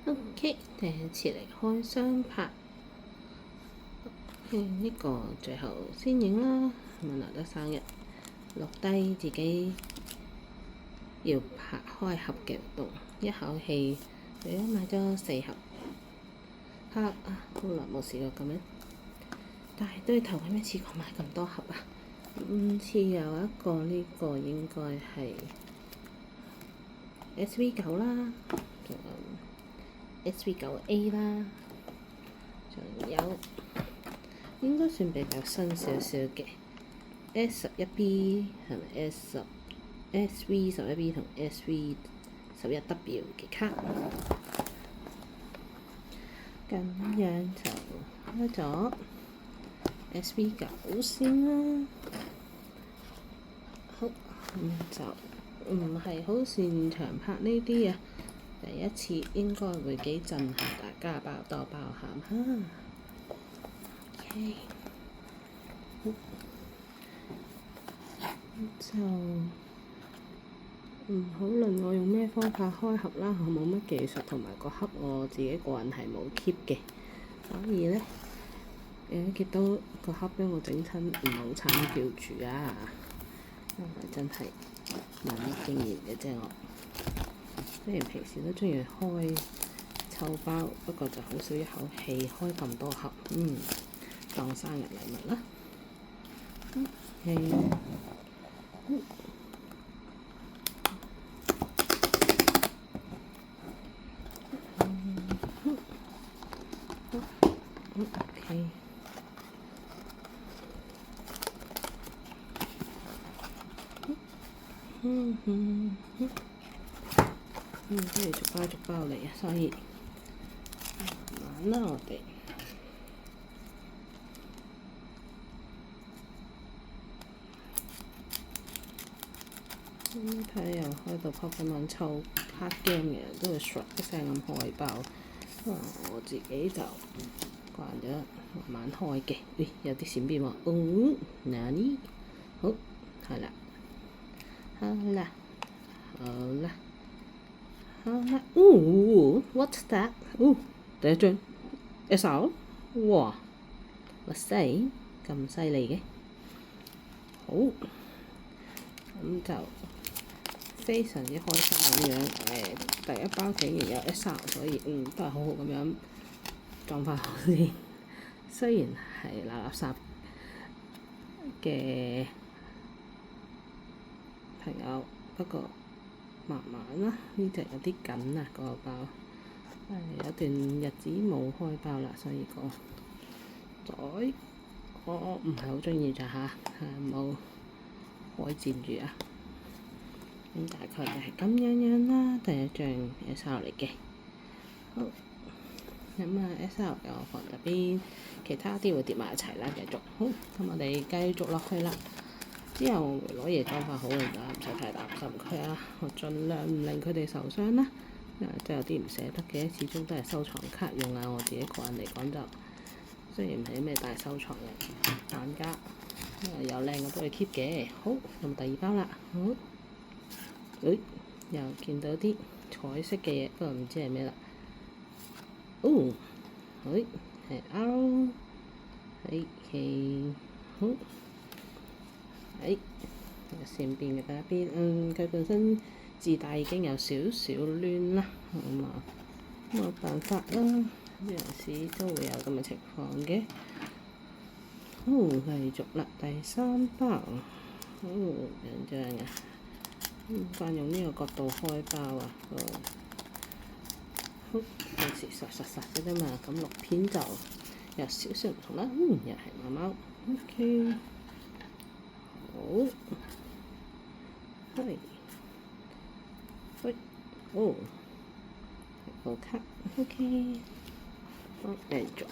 OK，第一次嚟開箱拍，呢個最後先影啦。咁啊，得生日，錄低自己要拍開盒嘅活動，一口氣我買咗4盒黑啊！好耐冇試過咁樣，但係都要頭咁一次過買咁多盒啊！次有一個呢個應該係 SV9啦，仲有 SV9A 啦，仲有應該算比較新少少嘅 S11B 係咪 SV11B 同 SV11W 嘅卡，咁樣就開咗 SV9先啦。好，咁就唔係好擅長拍呢啲啊，第一次應該會幾震撼大家，包多包涵哈。OK，就唔好論我用咩方法開盒啦，我冇乜技術，同埋個盒我自己個人係冇 keep 嘅，所以呢，見到個盒俾我整親，唔好慘叫住啊！因為真係冇乜經驗嘅啫，我雖然平時都中意開抽包，不過就好少一口氣開咁多盒，當生日禮物啦。OK。都要逐包逐包嚟啊，所以慢啦我哋。睇又開到 Pokemon 抽卡 game 嘅人都會唰一聲咁開包，我自己就慣咗慢慢開嘅。有啲閃變喎，嗱呢？好，係啦，好啦，what's that？第一張 SR， 哇，哇塞，咁犀利嘅，好，咁就非常之開心咁樣，第一包竟然有 SR， 所以都係好好咁樣裝翻好先。雖然係垃圾嘅朋友，不過慢慢啦，呢隻有啲緊啊，個包，有段日子冇開包啦，所以個袋我唔係好中意咋嚇，冇開佔住啊。咁大概就係咁樣啦，第一張 SR 嚟嘅。好，咁SR 嘅我放入邊，其他啲會疊埋一齊啦，繼續。好，咁我哋繼續落去啦。之後攞嘢裝法好㗎，唔使太擔心佢啊。我盡量唔令佢哋受傷啦。真有啲唔捨得嘅，始終都係收藏卡用啊。我自己個人嚟講就，雖然唔係咩大收藏嘅玩家，有靚嘅都會 keep 嘅。好，咁第二包啦。好，又見到啲彩色嘅嘢，不過唔知係咩啦。係 R， 好。善變嘅打邊，佢本身自帶已經有少少攣啦，冇辦法啦，有時都會有咁嘅情況嘅。好，繼續啦，第三包，好緊張啊！慣用呢個角度開包啊，好，平時實嘅啫嘛，咁錄片就有少少唔同啦。又係貓貓 ，OK。好，個卡 OK， 好，繼續。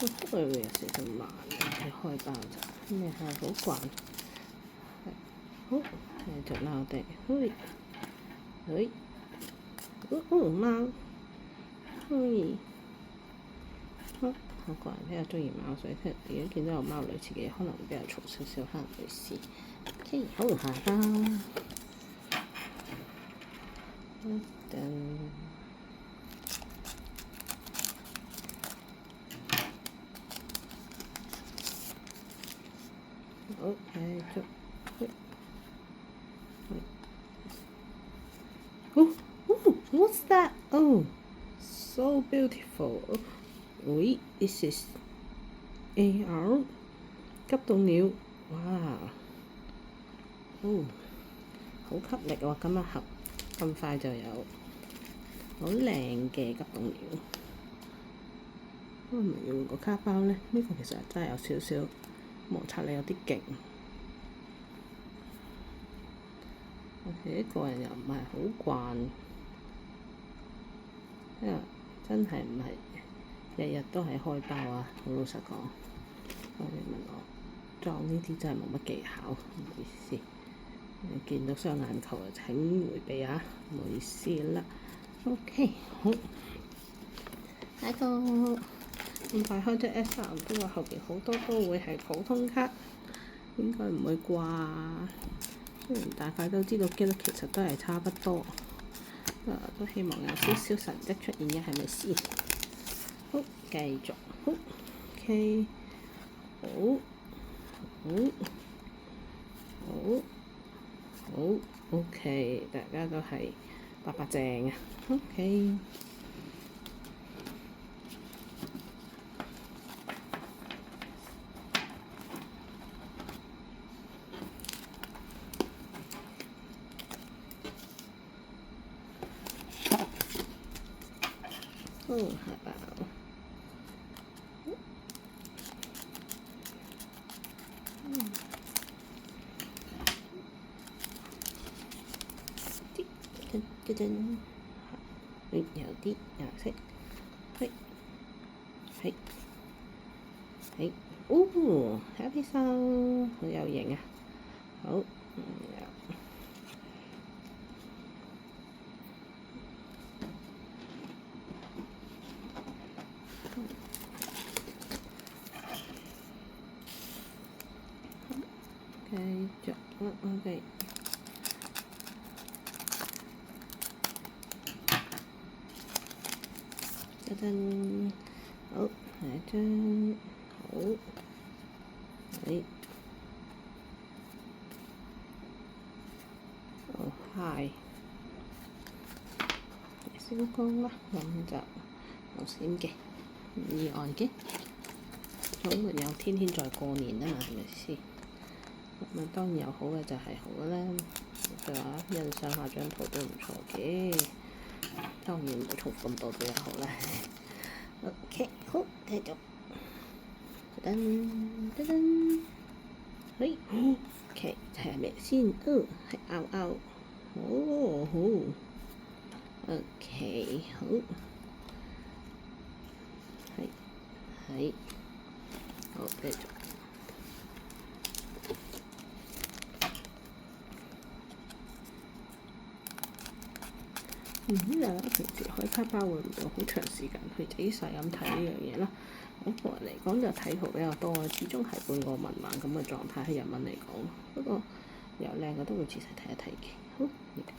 都係會有少少慢嘅開包就，咩係好慣。好，繼續啦我哋，貓，好，我個人比較中意貓，所以如果見到有貓類似嘅嘢，可能會比較嘈少少，可能會試。OK，好，下包。好，繼續。What's that? Oh, so beautiful. Wait, this is AR 急凍鳥，哇！好吸力喎！今日盒咁快就有，好靚嘅急凍鳥。我唔要換個卡包咧，呢個其實真係有少少摩擦力有啲勁。我自己個人又唔係好慣，因為真係唔係日日都係開包啊！好老實講，你問我裝呢啲真係冇乜技巧，唔好意思。你見到雙眼球就請迴避啊，唔好意思啦。OK， 好，下一個咁快開咗 S3，不過後邊好多都會係普通卡，應該唔會啩。雖然大家都知道機率其實都係差不多，都希望有少少神跡出現嘅，係咪先？好，繼續，好 OK， 好 OK， 大家都係白白淨啊 OK。下包。有啲顏色，Happy Sound 好有型啊！好，繼續啦，我哋。好，下一張，好，Hi， 燒光啦，咁就冇閃嘅，唔意外嘅，總沒有天天在過年啊嘛，係咪先？咁當然有好嘅就係好啦，就話欣賞下張圖都唔錯嘅，當然唔好重複咁多都有好啦。OK， 好，繼續。OK， 係咩先？係拗。OK， 好。係。好，繼續。平時開卡包會唔會好長時間去仔細咁睇呢樣嘢啦？我個人嚟講就睇圖比較多，始終係半個文盲咁嘅狀態喺日文嚟講。不過有靚嘅都會仔細睇一睇嘅。好，而家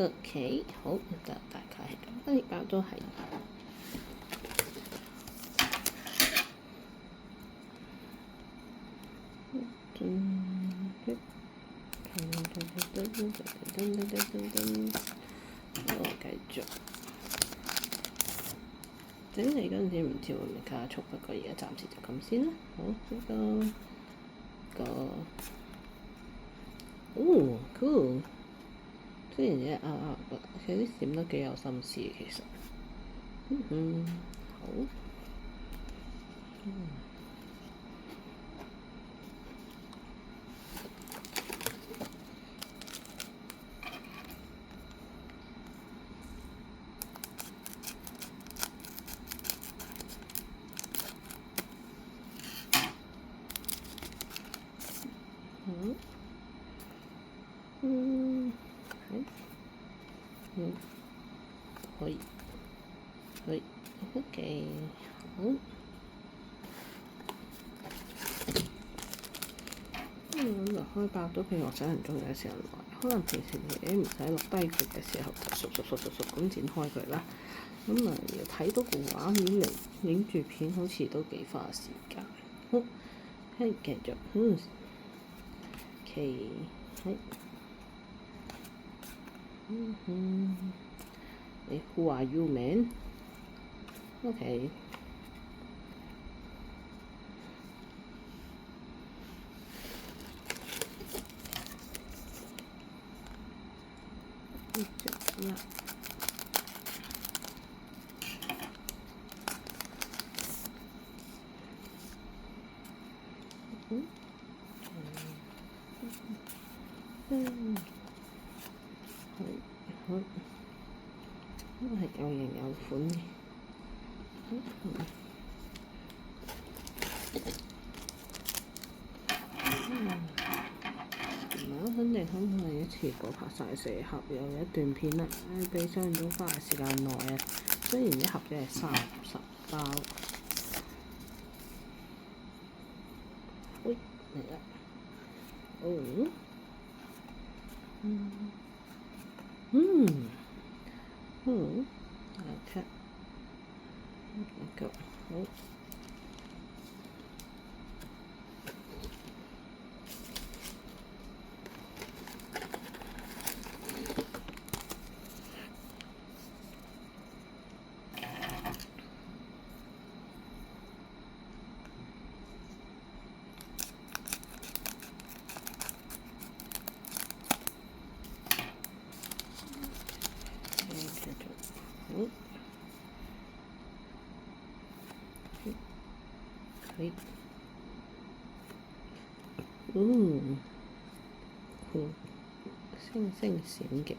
OK， 好，就大概係咁。呢包都係。好，繼續整理嗰陣時唔知會唔會加速，不過而家暫時就咁先啦。好，呢個cool， 雖然嘢佢啲閃得幾有心思其實。好。去 OK 好。咁就開爆都譬如我想人中意嘅時候來，可能平時你唔使落低焗嘅時候就熟咁剪開佢啦。咁啊，要睇到個畫面嚟影住片，好似都幾花時間。好，係繼續OK 係Who are you, man? OK。繼續啦。好，都係有型有款嘅。唔係肯定可唔可以一次過拍晒4盒，又有一段片啦。比想像中花嘅時間耐啊。雖然一盒只係30包。喂，嚟啦！哦，睇腳好。係，星星閃極，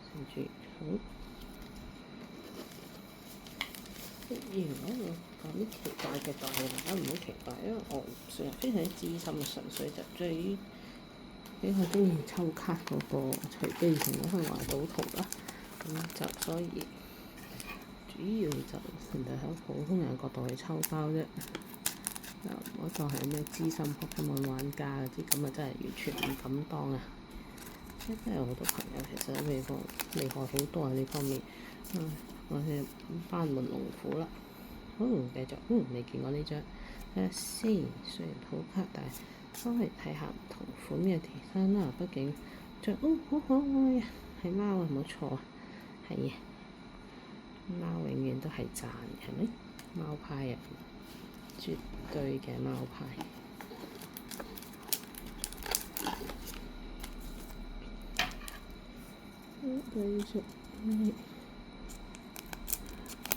順住好。如果講啲奇怪嘅就係大家唔好奇怪，因為我唔算係非常之資深，純粹就對於比較中意抽卡嗰個隨機性去畫到圖啦。咁就所以主要就人哋喺普通人角度去抽包啫。又唔好當係咩資深 Pokemon 玩家嗰啲，咁啊真係完全唔敢當啊！真係有好多朋友其實喺美國厲害好多喺呢方面。我係班門弄斧啦。好，繼續。未見過呢張。睇下先，雖然好卡，但係都可以睇下唔同款嘅貼身啦。畢竟着好可愛啊！係貓啊，冇錯啊，係啊。貓永遠都係讚，係咪？貓派啊，絕對嘅貓派。繼續。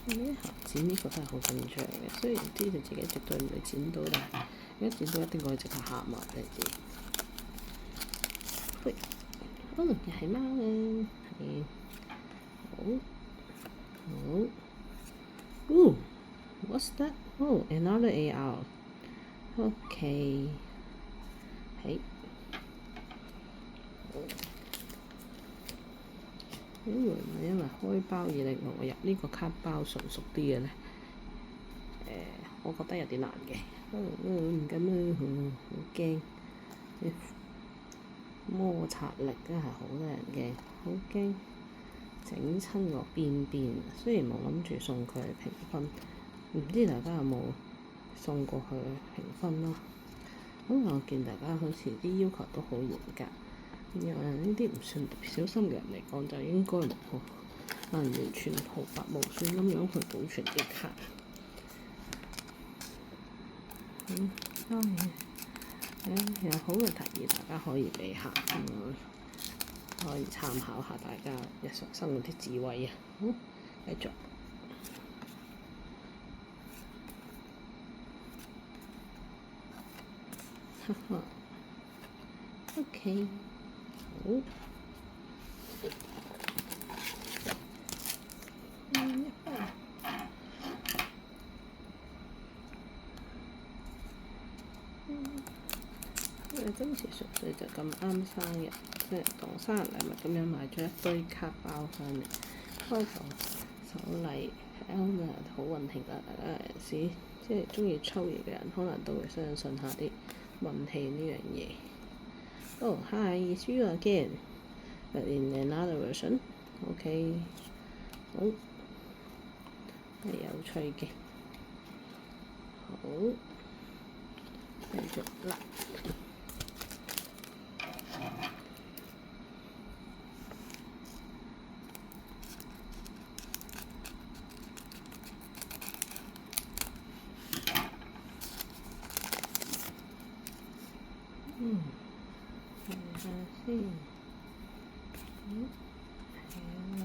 呢盒剪呢個真係好緊張嘅，雖然知道自己絕對唔會剪到，但係一剪到一定會即刻喊埋你知。喂，又係貓啊，係。好。What's that? Oh, another AR. OK。係。會唔會因為開包而令我入呢個卡包純熟啲嘅咧？我覺得有啲難嘅。唔敢啊，好驚。摩擦力真係好得人驚，好驚整親個邊邊。雖然冇諗住送佢去評分，唔知大家有冇送過去評分啦？我見大家好似啲要求都好嚴格。因為呢啲唔算特別小心嘅人嚟講，就應該唔好完全毫髮無損咁樣去保存啲卡。有好嘅提議，大家可以俾下，可以參考下大家日常生活啲智慧啊！好，繼續。OK。好。今次純粹就咁啱生日，即係當生日禮物咁樣買咗一堆卡包翻嚟，開頭手禮睇下好運氣啦！大家有陣時即係中意抽嘢嘅人，可能都會相信下啲運氣呢樣嘢。Oh, hi, it's you again, but in another version. OK， 好，係有趣嘅。好，繼續啦。睇下先。係啦，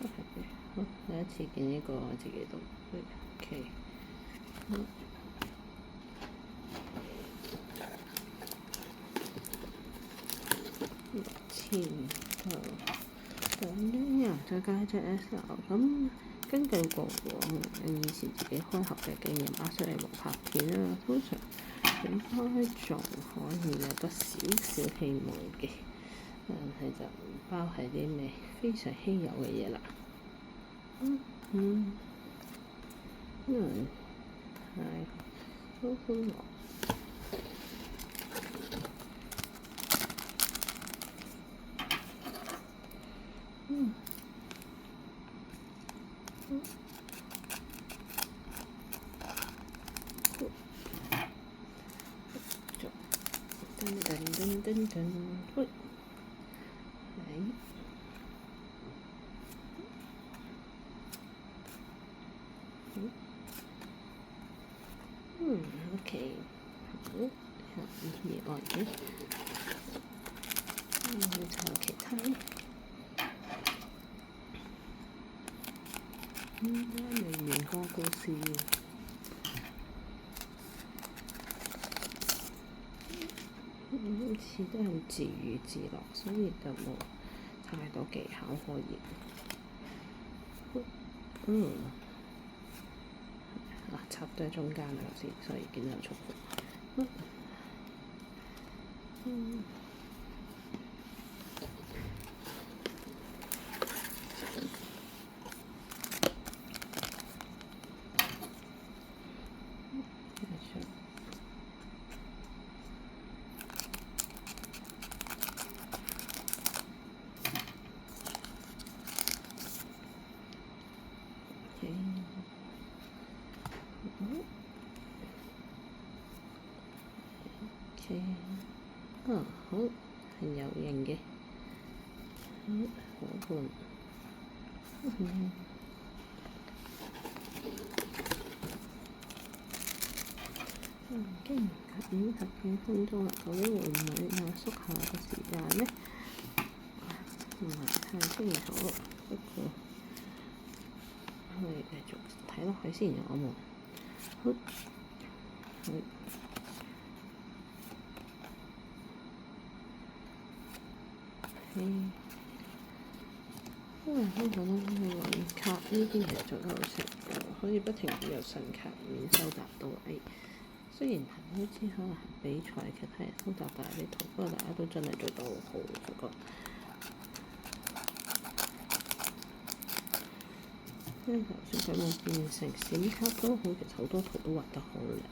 都係嘅。好，第一次見呢個我自己都 OK。6000咁樣呀，再加隻 SL。咁根據過往以前自己開盒嘅經驗，擺出嚟冇拍片啦，通常應該仲可以有得少少希望嘅，但係就唔包係啲咩非常稀有嘅嘢啦。因為係好歡樂。喂，OK， 好，意外嘅，去查其他。未完個故事。好似都係自娛自樂，所以就冇太多技巧可言。插咗喺中間啦，頭先，所以見到有重複。好，係有型嘅，伙伴。已經10幾分鐘啦，究竟會唔會壓縮下個時間呢？唔係太清楚，不過我哋繼續睇落去先，我們好。因為香港都揾卡呢啲其實做得好成功，可以不停有新卡面收集到。雖然好似可能係比賽其他人收集大啲圖，不過大家都真係做得好好，我覺得。因為就算佢冇變成閃卡都好，其實好多圖都畫得好靚。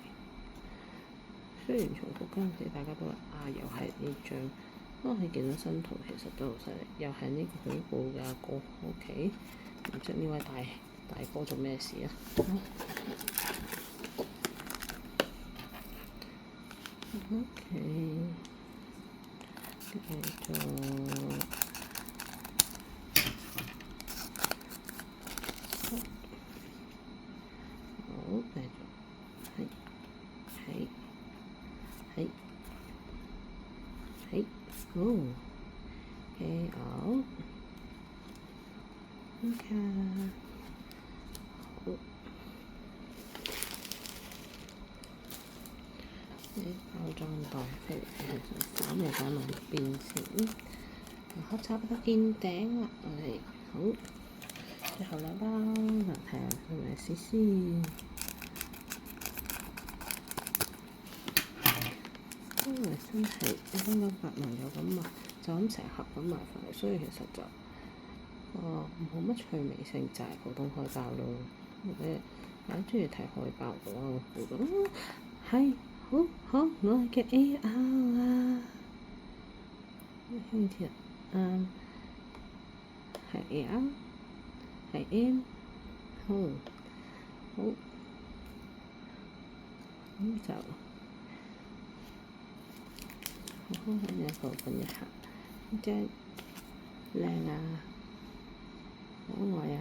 雖然重複嗰陣時，大家都話又係呢張。你見到新圖其實都好犀利，又係呢個恐怖嘅阿哥。OK， 唔知呢位大哥做咩事啊？OK， 繼續。好，繼續。嘅牛，OK， 好，包裝袋，斬嚟斬落變成黑差不多見頂啦，好，最後兩包，睇下係咪試先。因為真係香港百能有咁賣，就咁成盒咁賣翻嚟，所以其實就冇乜趣味性，就係普通海豹咯。大家中意睇海豹嘅話，我覺得係好可愛嘅 AR 啊！聽唔聽啊？係 AR，係 M，好，咁就好好喺呢部分一下，呢隻靚啊，可愛啊！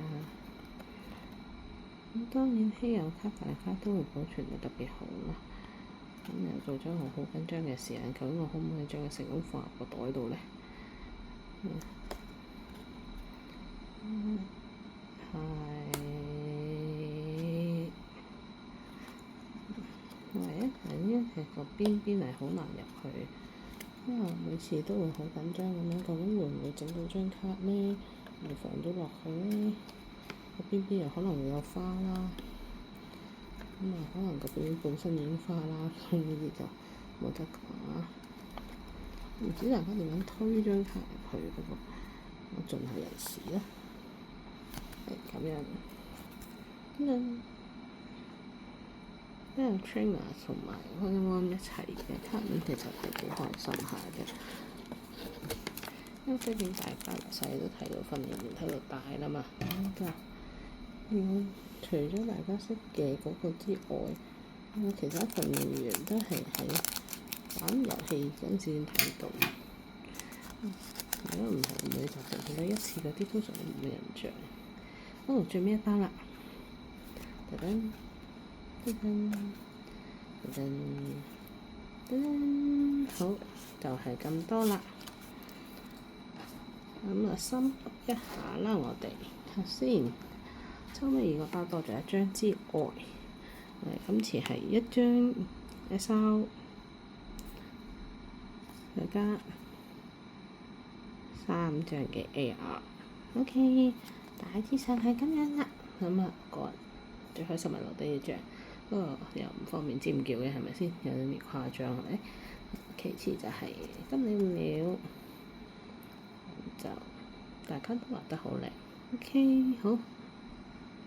咁當然稀有卡大家都會保存得特別好啦。咁又做咗我好緊張嘅時間，究竟我可唔可以將佢成功放入個袋度咧？唯一係呢個邊邊係好難入去，因為每次都會好緊張咁樣，究竟會唔會整到張卡呢？會放咗落去呢？個邊邊又可能會有花啦，咁可能個邊本身已經花啦，咁呢啲就冇得講。唔知大家點樣推張卡入去，不過我盡係人事啦。係咁樣，因為 trainer 同埋 Pokemon 一齊嘅卡面其實係幾開心下嘅。因為畢竟大家由細都睇到訓練員睇到大啦嘛，除咗大家識嘅嗰個之外，其他訓練員都係喺玩遊戲嗰陣先睇到。如果唔係每集就見到一次嗰啲，通常都冇印象。最尾一包啦！噔噔噔噔噔噔，好，就係咁多啦。咁深吸一下啦，我哋頭先抽尾二個包多咗一張之外，今次係一張SR，再加3張嘅 AR。OK， 大致上係咁樣啦。咁個人最開心咪留低呢張，不過又唔方便尖叫嘅，係咪先？有啲誇張係咪？其次就係金鳥，就大家都畫得好靚。OK，好。